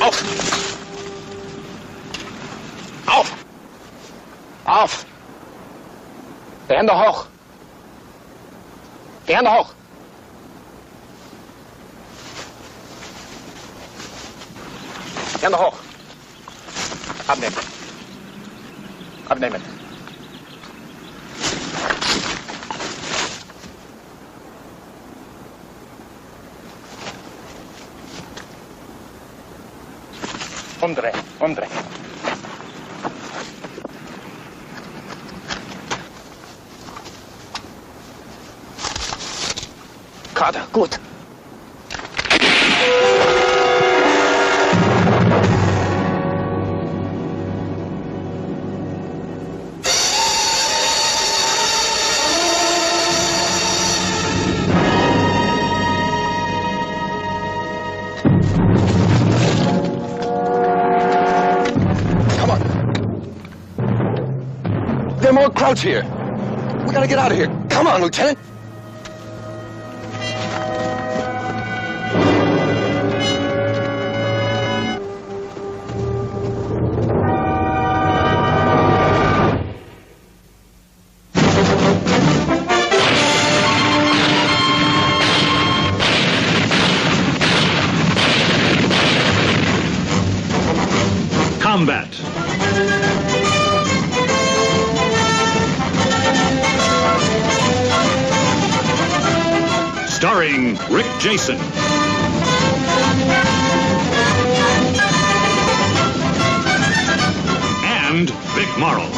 Auf! Auf! Auf! Auf! Die Hände hoch! Die Hände hoch! Hände hoch! Abnehmen! Abnehmen! Umdrehen, umdrehen. Gerade, gut. There are more crowds here. We gotta get out of here. Come on, Lieutenant. Combat. Starring Rick Jason. And Vic Morrow.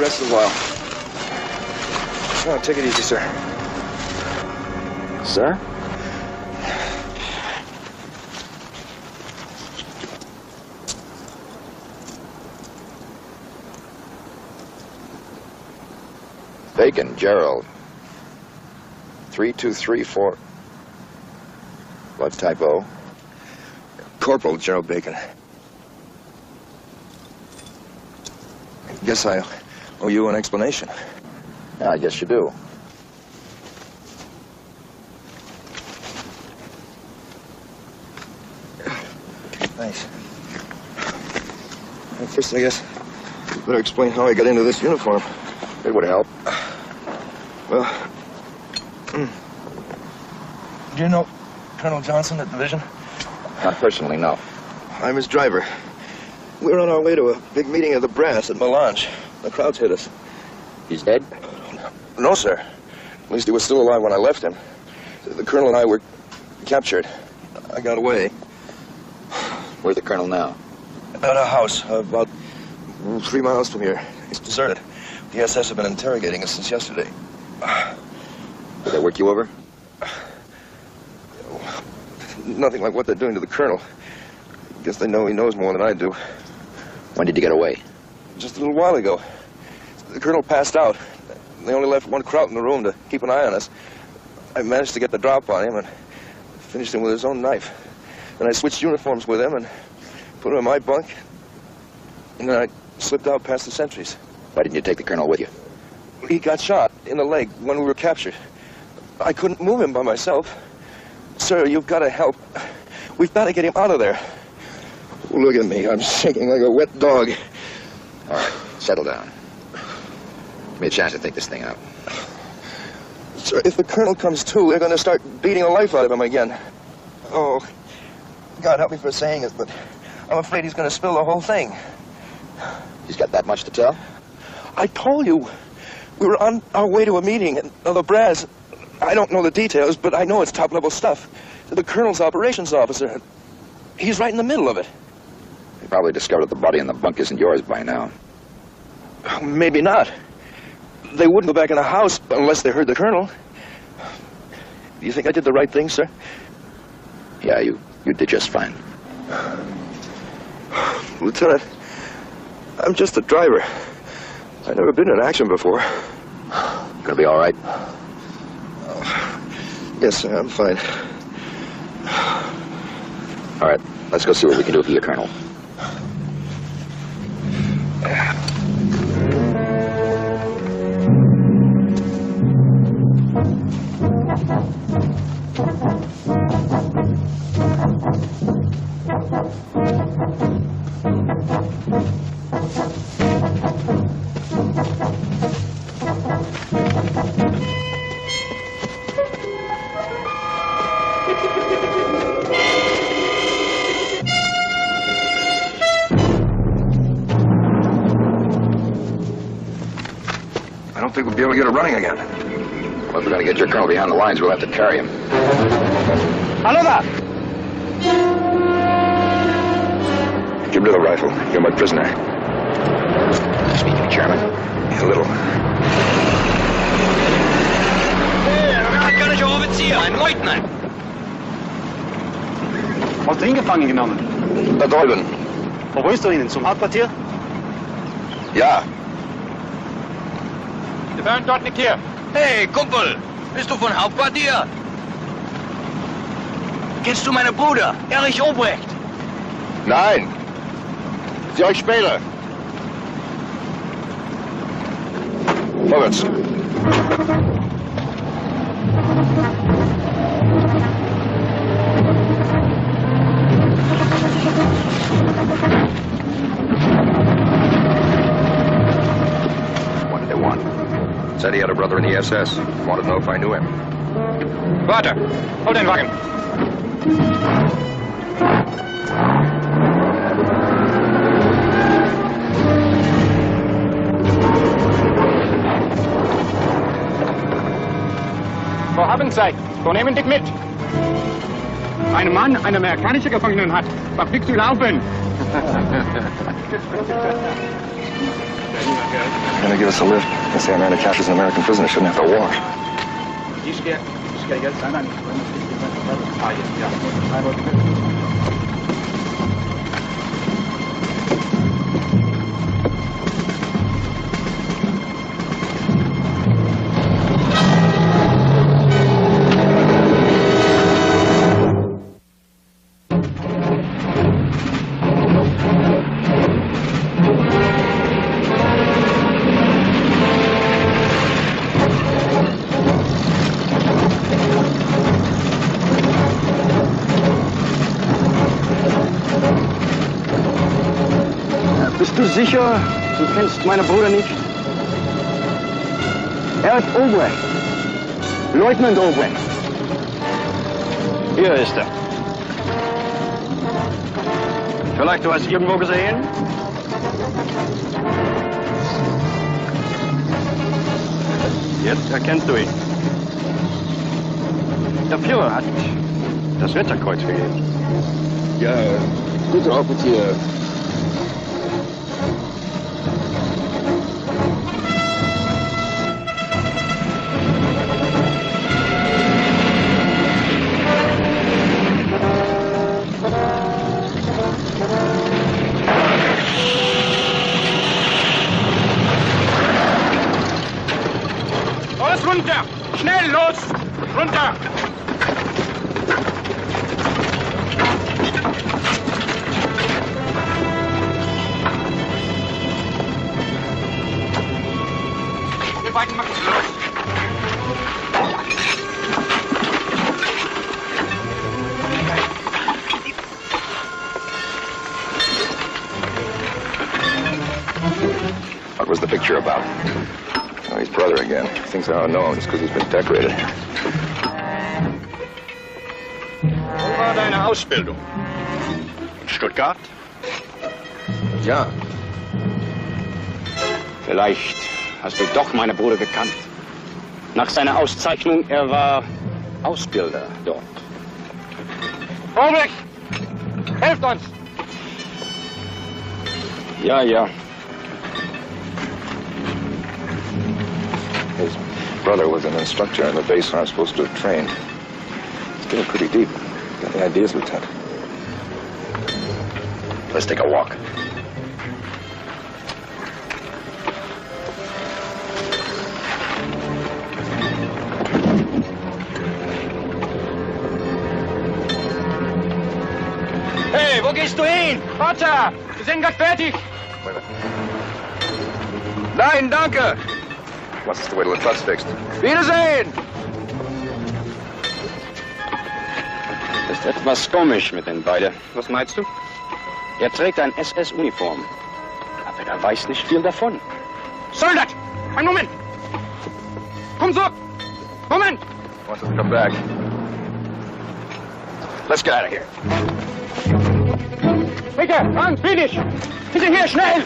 Rest a while. Oh, take it easy, sir. Sir? Bacon, Gerald. 3234. What typo? Corporal Gerald Bacon. Guess I owe you an explanation. Yeah, I guess you do. Thanks. Well, first, I guess you better explain how I got into this uniform. It would help. Well, do you know Colonel Johnson at Division? Not personally, no. I'm his driver. We were on our way to a big meeting of the brass at Melange. The crowds hit us. He's dead? No, sir. At least he was still alive when I left him. The colonel and I were captured. I got away. Where's the colonel now? At a house about 3 miles from here. It's deserted. The SS have been interrogating us since yesterday. Did they work you over? Nothing like what they're doing to the colonel. Guess they know he knows more than I do. When did you get away? Just a little while ago. The colonel passed out. They only left one Kraut in the room to keep an eye on us. I managed to get the drop on him and finished him with his own knife. Then I switched uniforms with him and put him in my bunk. And then I slipped out past the sentries. Why didn't you take the colonel with you? He got shot in the leg when we were captured. I couldn't move him by myself. Sir, you've got to help. We've got to get him out of there. Look at me. I'm shaking like a wet dog. All right, settle down. Give me a chance to think this thing out. Sir, if the colonel comes to, they're going to start beating the life out of him again. Oh, God help me for saying it, but I'm afraid he's going to spill the whole thing. He's got that much to tell? I told you. We were on our way to a meeting at the Brass. I don't know the details, but I know it's top-level stuff. The colonel's operations officer. He's right in the middle of it. He probably discovered the body in the bunk isn't yours by now. Maybe not. They wouldn't go back in the house unless they heard the colonel. Do you think I did the right thing, sir? Yeah, you did just fine. Lieutenant, I'm just a driver. I've never been in action before. Gonna be all right? Yes, sir, I'm fine. All right, let's go see what we can do for you, Colonel. I don't think we'll be able to get it running again. Well, if we're gonna get your colonel behind the lines, we'll have to carry him. Hallo da! Give me the rifle. You're my prisoner. Speaking German? A little. Amerikanischer Offizier, ein Leutnant. Hast du ihn gefangen genommen? Da drüben. Wo willst du hin? Zum Hauptquartier? Ja. Wir werden dort nicht hier. Hey, Kumpel, bist du von Hauptquartier? Kennst du meinen Bruder, Erich Obrecht? Nein. Sie euch später. Vorwärts. What did they want? Said he had a brother in the SS. Wanted to know if I knew him. Warte, hol den Wagen. Wir haben Zeit. Wir nehmen dich mit. Ein Mann eine amerikanische Gefangenen hat. Verflixt zu laufen. Gonna give us a lift. They say Amanda Cash is an American prisoner. Shouldn't have to walk. Ich gehe jetzt einmal. Bist du sicher, du kennst meinen Bruder nicht? Er ist Obrecht. Leutnant Obrecht. Hier ist er. Vielleicht du hast ihn irgendwo gesehen? Jetzt erkennst du ihn. Der Führer hat das Ritterkreuz gegeben. Ja, guter Offizier. Alles runter! Schnell, los! Runter! picture about? Oh, his brother again. Thinks I don't know him just because he's been decorated. Wo war deine Ausbildung? In Stuttgart? Ja. Vielleicht hast du doch meinen Bruder gekannt. Nach seiner Auszeichnung, er war Ausbilder dort. Albrecht! Helft uns! Ja, ja. His brother was an instructor in the base where I'm supposed to have trained. It's getting pretty deep. Got any ideas, Lieutenant? Let's take a walk. Hey, wo gehst du hin? Vater, wir sind gleich fertig. Nein, danke. Wants us to wait till the truck's fixed. Wiedersehen. Das ist etwas komisch mit den beiden. Was meinst du? Er trägt ein SS-Uniform, aber er weiß nicht viel davon. Soldat! Einen Moment! Komm zurück! Moment! Wants us to come back. Let's get out of here. Bitte, Franz, finish! Bitte hier, schnell!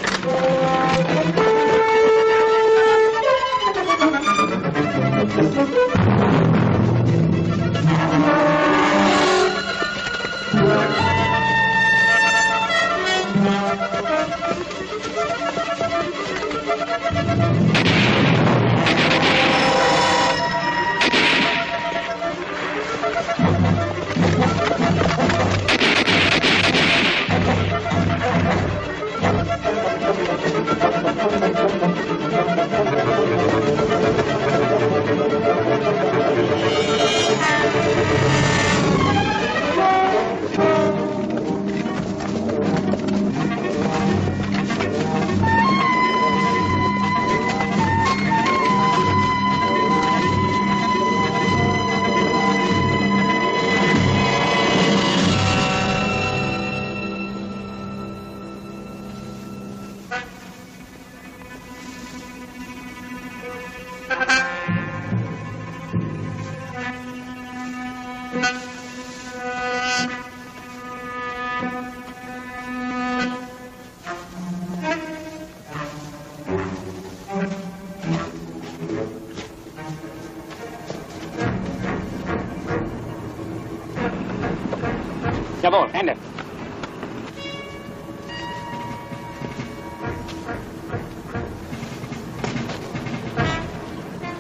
Jawohl, Hände.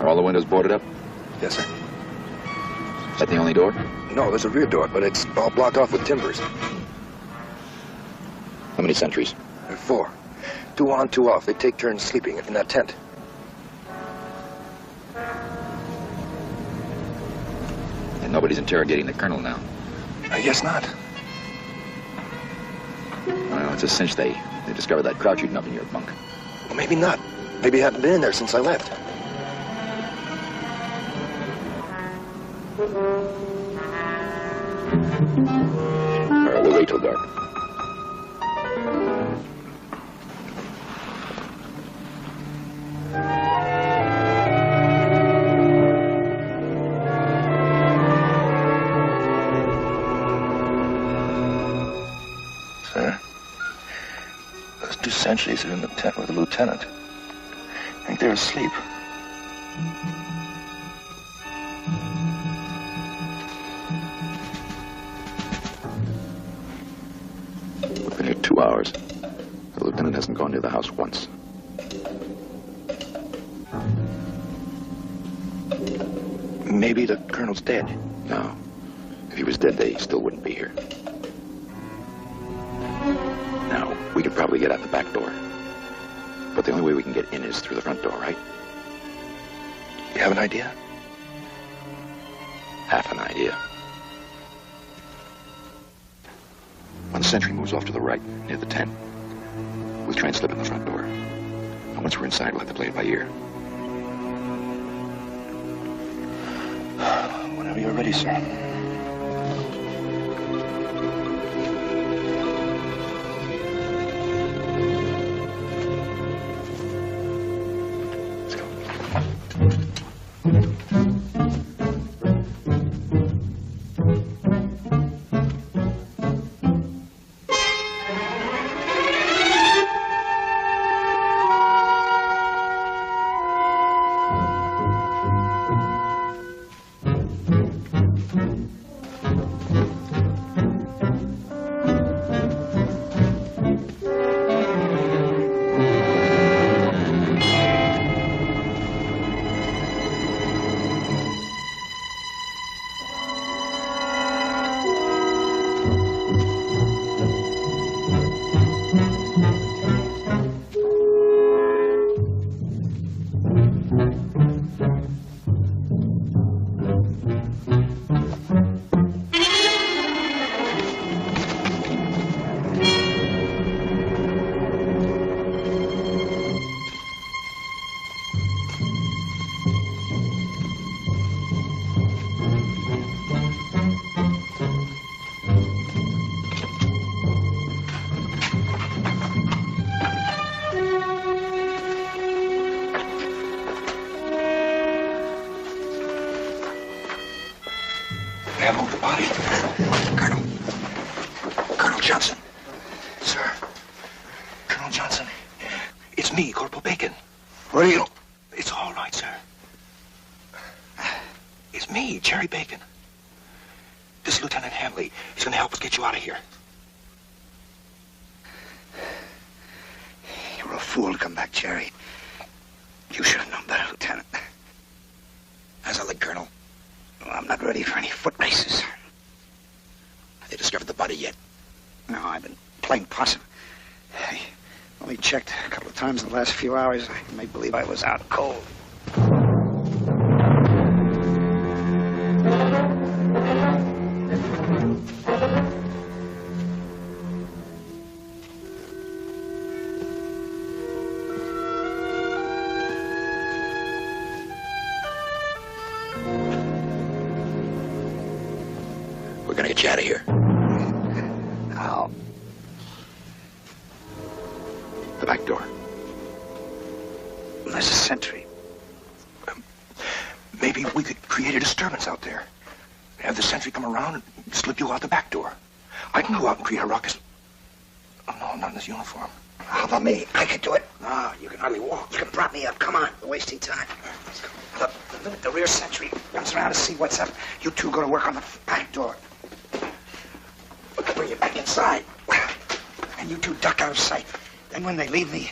Are all the windows boarded up? Yes, sir. Is that the only door? No, there's a rear door, but it's all blocked off with timbers. How many sentries? There are 4. 2 on, 2 off. They take turns sleeping in that tent. And nobody's interrogating the colonel now. I guess not. Well, it's a cinch they discovered that crowd shooting up in your bunk. Well, maybe not. Maybe you haven't been in there since I left. All right, we'll wait till dark. Sir, those 2 sentries are in the tent with the lieutenant. I think they're asleep. We've been here 2 hours. The lieutenant hasn't gone near the house once. Maybe the colonel's dead. No. If he was dead, they still wouldn't be here. Now, we could probably get out the back door. But the only way we can get in is through the front door, right? You have an idea? Half an idea. When the sentry moves off to the right, near the tent, we'll try and slip in the front door. And once we're inside, we'll have to play it by ear. Whenever you're ready, sir. Johnson. Sir. Colonel Johnson. It's me, Corporal Bacon. What are you... It's all right, sir. It's me, Jerry Bacon. This is Lieutenant Hanley. He's going to help us get you out of here. You're a fool to come back, Jerry. You should have known better, Lieutenant. As a leg colonel, I'm not ready for any foot races. Have they discovered the body yet? No, I've been playing possum. I only checked a couple of times in the last few hours. I may believe I was out cold. We're going to get you out of here. How? The back door. There's a sentry. Maybe we could create a disturbance out there. Have the sentry come around and slip you out the back door. I can go out and create a ruckus. Oh, no, not in this uniform. How about me? I could do it. No, you can hardly walk. You can prop me up. Come on. We're wasting time. Look, the minute the rear sentry comes around to see what's up, you two go to work on the back door. I'll bring you back inside. And you two duck out of sight. Then when they leave me,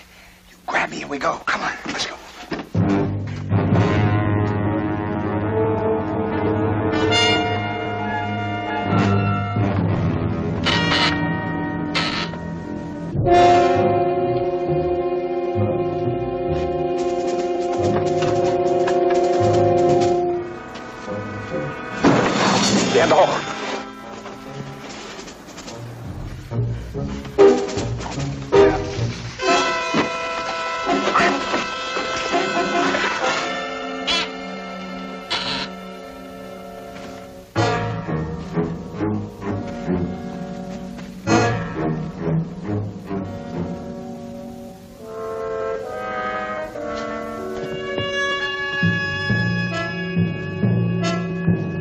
you grab me and we go. Come on, let's go. Stand off.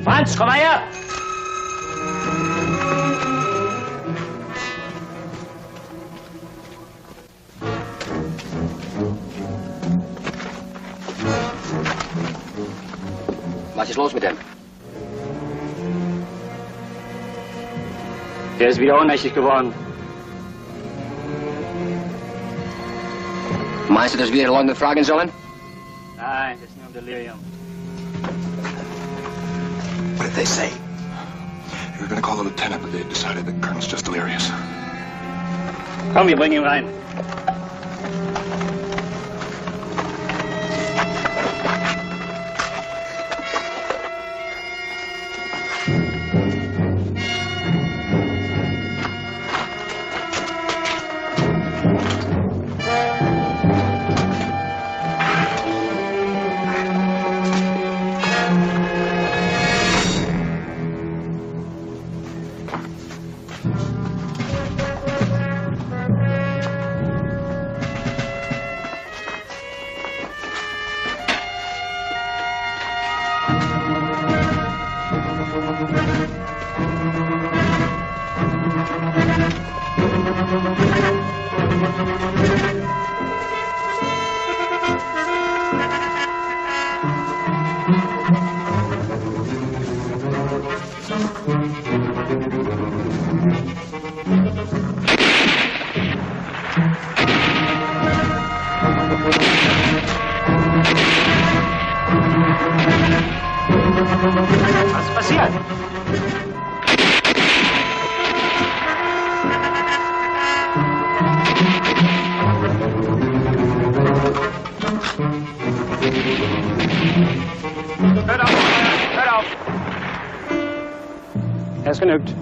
Franz, komm mal her! Was ist los mit dem? Der ist wieder ohnmächtig geworden. Meinst du, dass wir Leute fragen sollen? Nein, das ist nur ein Delirium. What did they say? They were going to call the lieutenant, but they decided the colonel's just delirious. Komm, wir bringen ihn rein. Was ist passiert? Hört auf! Hört auf! Er ist genügt.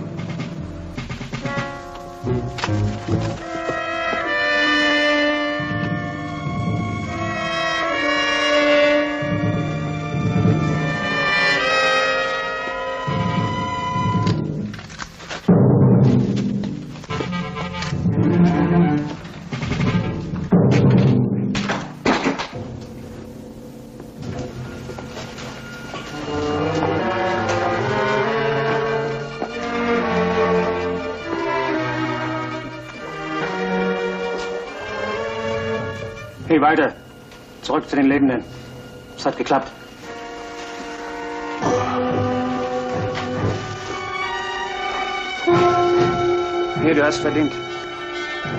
Hey, weiter. Zurück zu den Lebenden. Es hat geklappt. Hey, du hast verdient.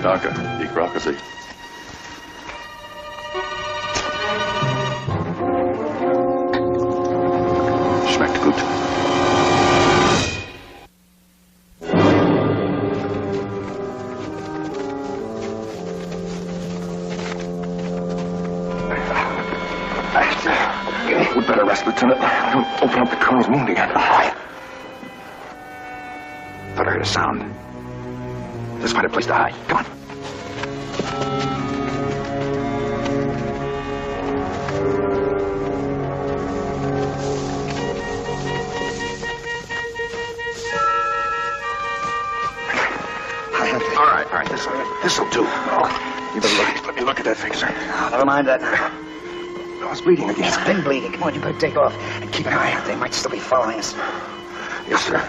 Danke, ich brauche Sie. Schmeckt gut. We'd better rest, Lieutenant. Don't open up the colonel's wound again. Thought I heard a sound. Let's find a place to hide. Come on. All right. This'll do. You better let me look at that thing, sir. Oh, never mind that. No, it's bleeding again. It's been bleeding. Come on, you better take off. And keep an eye out. They might still be following us. Yes, sir.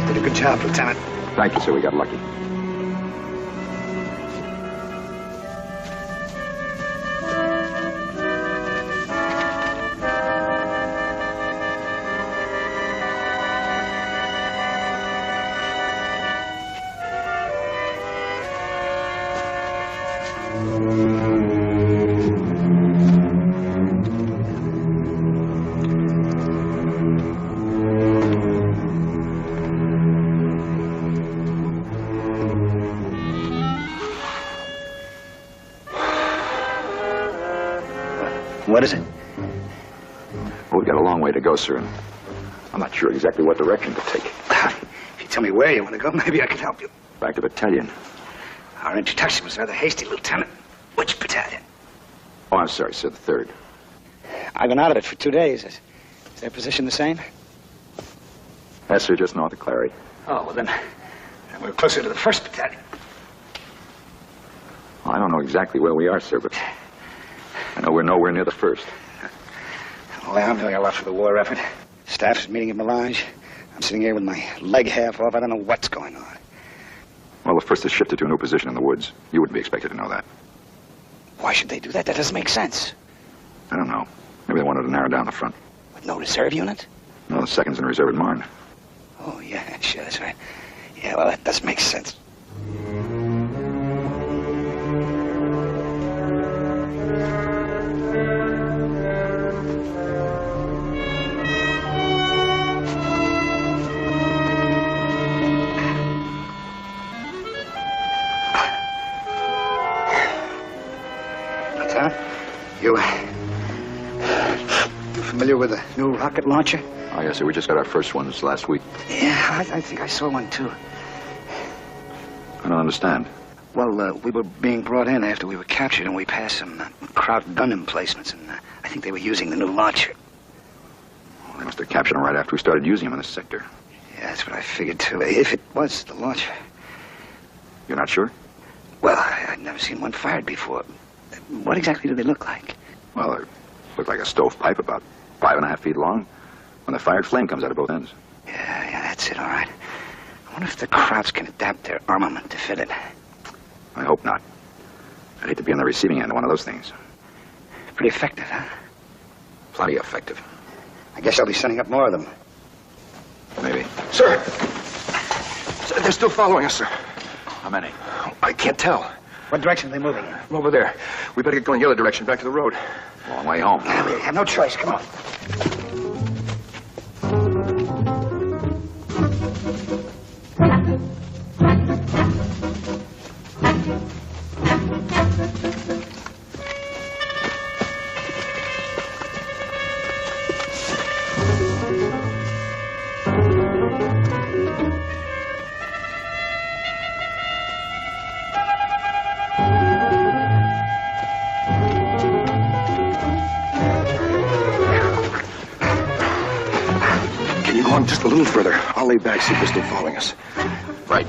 Did a good job, Lieutenant. Thank you, sir. We got lucky. What is it? Well, we've got a long way to go, sir, and I'm not sure exactly what direction to take. If you tell me where you want to go, maybe I can help you. Back to battalion. Our introduction was rather hasty, Lieutenant. Which battalion? Oh, I'm sorry, sir, the 3rd. I've been out of it for 2 days. Is their position the same? Yes, sir, just north of Clary. Oh, well, then we're closer to the 1st battalion. Well, I don't know exactly where we are, sir, but I know we're nowhere near the 1st. Well, I'm doing a lot for the war effort. Staff is meeting at Melange. I'm sitting here with my leg half off. I don't know what's going on. Well, the 1st has shifted to a new position in the woods. You wouldn't be expected to know that. Why should they do that? That doesn't make sense. I don't know. Maybe they wanted to narrow down the front. With no reserve unit? No, the 2nd's in reserve at Marne. Oh, yeah, sure, that's right. Yeah, well, that does make sense. You familiar with the new rocket launcher? Oh, yes, sir. We just got our first ones last week. Yeah, I think I saw one, too. I don't understand. Well, we were being brought in after we were captured, and we passed some Kraut gun emplacements, and I think they were using the new launcher. Well, they must have captured them right after we started using them in this sector. Yeah, that's what I figured, too. If it was the launcher. You're not sure? Well, I'd never seen one fired before. What exactly do they look like? Well, they look like a stovepipe about 5.5 feet long. When they're fired, flame comes out of both ends. Yeah, that's it, all right. I wonder if the Krauts can adapt their armament to fit it. I hope not. I'd hate to be on the receiving end of one of those things. Pretty effective, huh? Plenty effective. I guess I'll be sending up more of them. Maybe. Sir! They're still following us, sir. How many? I can't tell. What direction are they moving in? Over there. We better get going the other direction, back to the road. Long way home. We have no choice. Come on. Just a little further. I'll lay back, see if they're still following us. Right.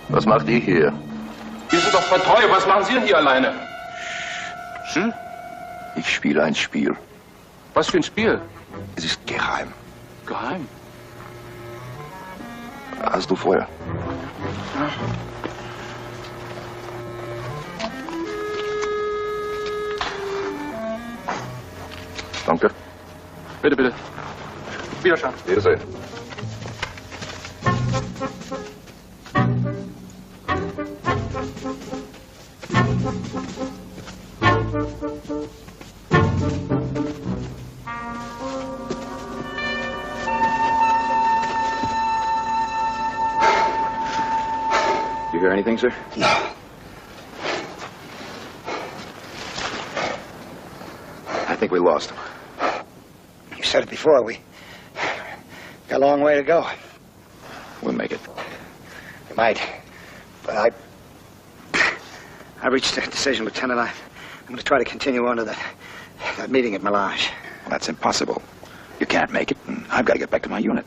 Was macht ihr hier? Wir sind doch vertreu. Was machen Sie denn hier alleine? Hm? Ich spiele ein Spiel. Was für ein Spiel? Es ist geheim. Geheim? Hast du Feuer? Ja. Danke. Bitte, bitte. Wiederschauen. Wiedersehen. You hear anything, sir? No. I think we lost him. You said it before. We got a long way to go. We'll make it. You might. But I reached a decision, Lieutenant. I'm going to try to continue on to that meeting at Melage. Well, that's impossible. You can't make it, and I've got to get back to my unit.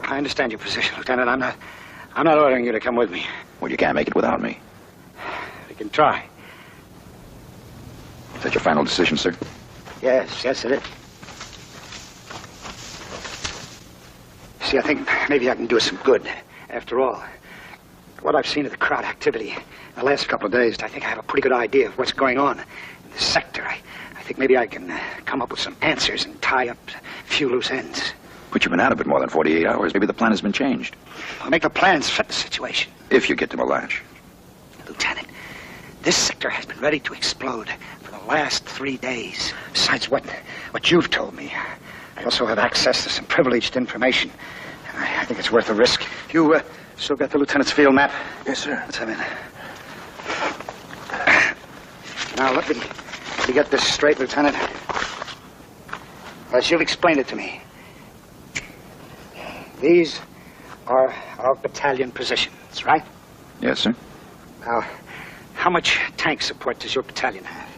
I understand your position, Lieutenant. I'm not ordering you to come with me. Well, you can't make it without me. We can try. Is that your final decision, sir? Yes, it is. See, I think maybe I can do us some good. After all, what I've seen of the crowd activity in the last couple of days, I think I have a pretty good idea of what's going on in this sector. I think maybe I can come up with some answers and tie up a few loose ends. But you've been out of it more than 48 hours. Maybe the plan has been changed. I'll make the plans fit the situation. If you get to Melage. Lieutenant, this sector has been ready to explode for the last 3 days. Besides what you've told me, I also have access to some privileged information. I think it's worth the risk. You still got the lieutenant's field map? Yes, sir. Let's have it. Now, let me get this straight, Lieutenant. As you've explained it to me, these are our battalion positions, right? Yes, sir. Now, how much tank support does your battalion have?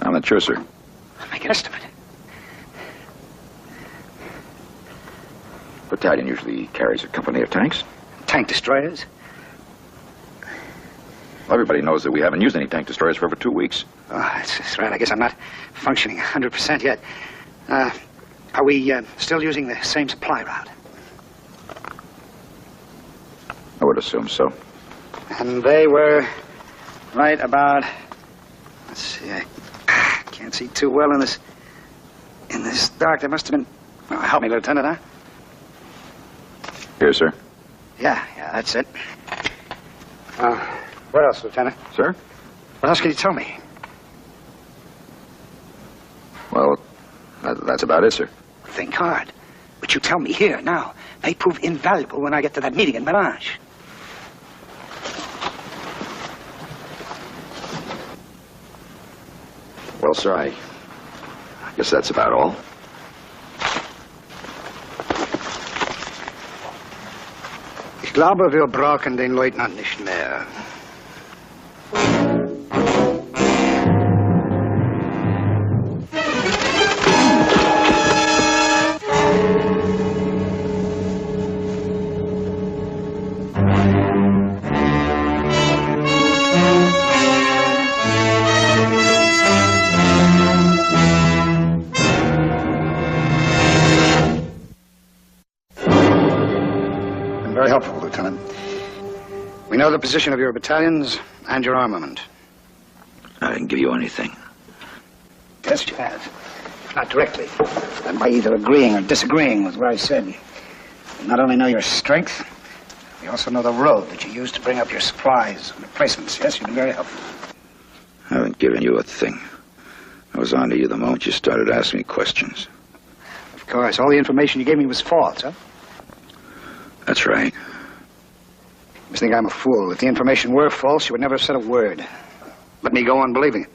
I'm not sure, sir. Make an estimate. Battalion usually carries a company of tanks. Tank destroyers? Well, everybody knows that we haven't used any tank destroyers for over 2 weeks. Oh, that's right. I guess I'm not functioning 100% yet. Are we still using the same supply route? I would assume so. And they were right about... Let's see, I can't see too well in this dark. There must have been... Oh, help me, Lieutenant, huh? Here, sir. Yeah, that's it. What else, Lieutenant? Sir? What else can you tell me? Well, that's about it, sir. Think hard. What you tell me here now may prove invaluable when I get to that meeting in Melage. Well, sir, I guess that's about all. Ich glaube, wir brauchen den Leutnant nicht mehr. Very helpful, Lieutenant. We know the position of your battalions and your armament. I didn't give you anything. Yes, you have. Not directly. And by either agreeing or disagreeing with what I said. We not only know your strength, we also know the road that you used to bring up your supplies and replacements. Yes, you've been very helpful. I haven't given you a thing. I was on to you the moment you started asking me questions. Of course, all the information you gave me was false, huh? That's right. You must think I'm a fool. If the information were false, you would never have said a word. Let me go on believing it.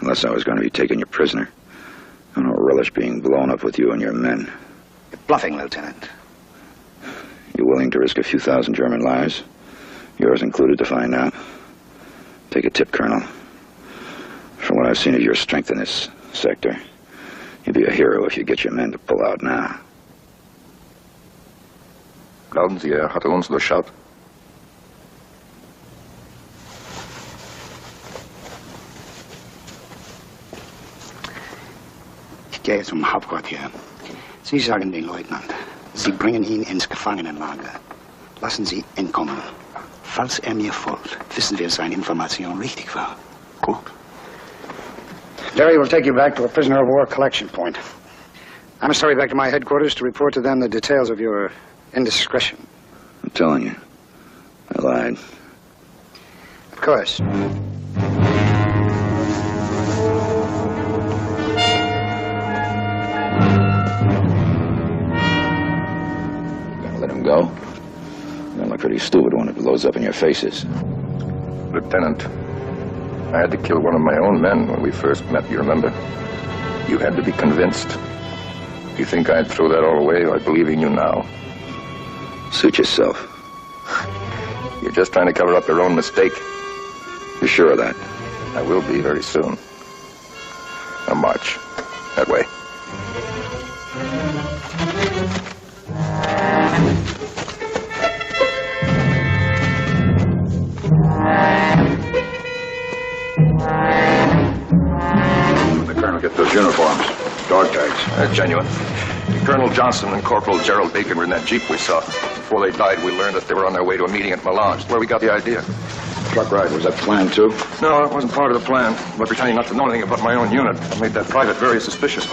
Unless I was going to be taking you prisoner. I don't relish being blown up with you and your men. You're bluffing, Lieutenant. You willing to risk a few thousand German lives? Yours included, to find out? Take a tip, Colonel. From what I've seen of your strength in this sector, you'd be a hero if you get your men to pull out now. Glauben Sie, hatte uns durchschaut? Ich gehe zum Hauptquartier. Sie sagen den Leutnant, Sie bringen ihn ins Gefangenenlager. Lassen Sie entkommen. Falls mir folgt, wissen wir, seine Information richtig war. Gut. Jerry will take you back to a prisoner of war collection point. I must hurry back to my headquarters to report to them the details of your indiscretion. I'm telling you, I lied. Of course. Let him go? You're gonna look pretty stupid when it blows up in your faces. Lieutenant, I had to kill one of my own men when we first met, you remember? You had to be convinced. You think I'd throw that all away by believing you now? Suit yourself. You're just trying to cover up your own mistake. You're sure of that? I will be very soon. Now march. That way. The Colonel get those uniforms. Dog tags. They're genuine. Colonel Johnson and Corporal Gerald Bacon were in that Jeep we saw. Before they died, we learned that they were on their way to a meeting at Melange. That's where we got the idea. Truck ride, was that planned too? No, it wasn't part of the plan. But pretending not to know anything about my own unit, I made that private very suspicious.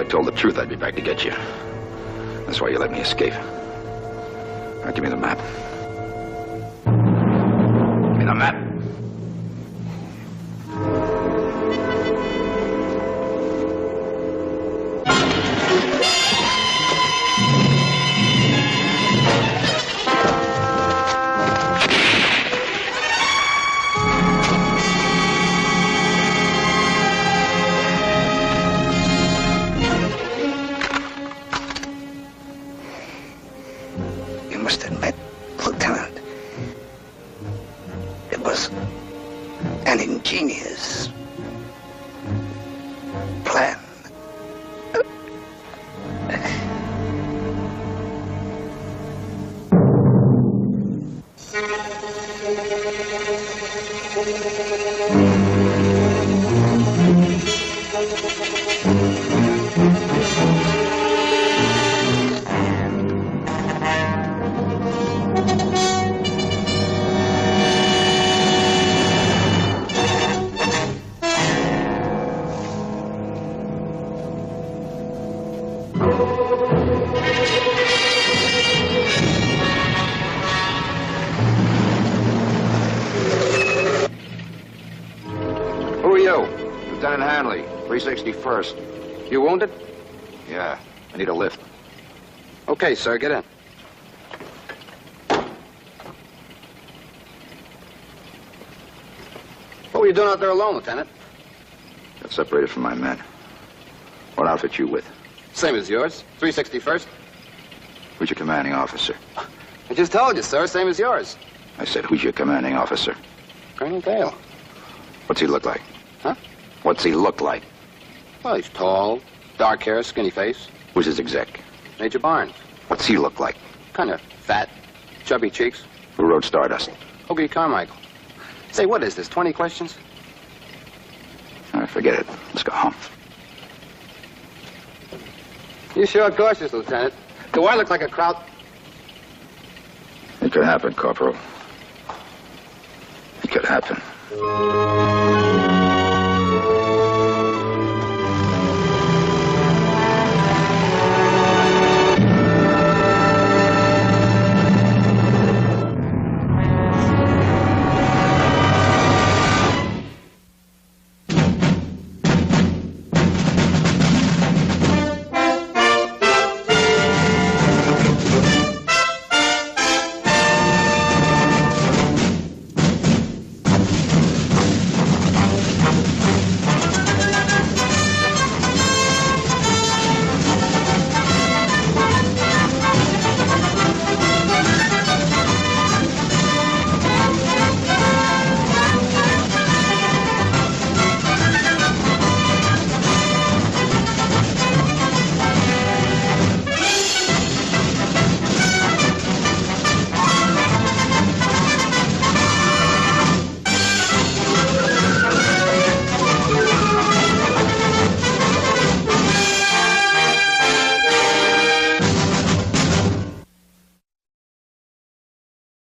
Told the truth, I'd be back to get you. That's why you let me escape. Now, give me the map. Give me the map. Who are you? Lieutenant Hanley, 361st. You wounded? Yeah, I need a lift. Okay, sir, get in. What were you doing out there alone, Lieutenant? Got separated from my men. What outfit you with? Same as yours, 361st. Who's your commanding officer? I just told you, sir, same as yours. I said, who's your commanding officer? Colonel Dale. What's he look like? Huh? What's he look like? Well, he's tall, dark hair, skinny face. Who's his exec? Major Barnes. What's he look like? Kind of fat, chubby cheeks. Who rode Stardust? Hoagie Carmichael. Say, what is this, 20 questions? All right, forget it. Let's go home. You sure cautious, Lieutenant. Do I look like a kraut? It could happen, Corporal. It could happen.